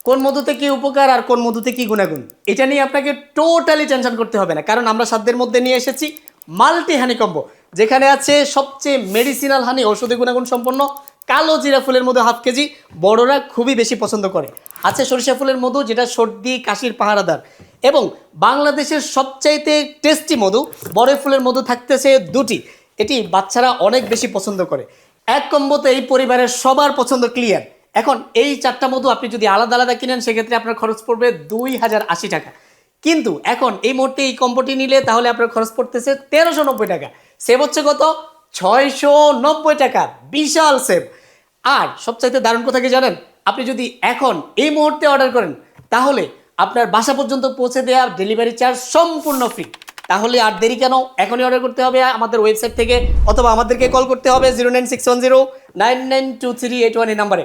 কোন মধুতে কি উপকার আর কোন মধুতে কি গুণাগুণ এটা নিয়ে আপনাকে টোটালি টেনশন করতে হবে না, কারণ আমরা সাধ্যের মধ্যে নিয়ে এসেছি মাল্টি হানি কম্বো, যেখানে আছে সবচেয়ে মেডিসিনাল হানি, ঔষধি গুণাগুণ সম্পন্ন কালো জিরা ফুলের মধু হাফ কেজি, বড়রা খুবই বেশি পছন্দ করে। আছে সরিষা ফুলের মধু, যেটা সর্দি কাশির পাহারাদার, এবং বাংলাদেশের সবচাইতে টেস্টি মধু বড় ফুলের মধু থাকতেছে দুটি। এটি বাচ্চারা অনেক বেশি পছন্দ করে। এক কম্বোতে এই পরিবারের সবার পছন্দ ক্লিয়ার। এখন এই চারটা মধু আপনি যদি আলাদা আলাদা কিনেন সেক্ষেত্রে আপনার খরচ পড়বে 2080 টাকা, কিন্তু এখন এই মুহূর্তে এই কম্বোটি নিলে তাহলে আপনার খরচ পড়তেছে 1390 টাকা। সেভ হচ্ছে কত? 690 টাকা, বিশাল সেভ। আর সবচাইতে দারুণ কথা কি জানেন? আপনি যদি এখন এই মুহূর্তে অর্ডার করেন তাহলে আপনার বাসা পর্যন্ত পৌঁছে দেওয়া ডেলিভারি চার্জ সম্পূর্ণ ফ্রি। তাহলে আর দেরি কেন? এখনই অর্ডার করতে হবে আমাদের ওয়েবসাইট থেকে, অথবা আমাদেরকে কল করতে হবে 09610992381 এই নাম্বারে।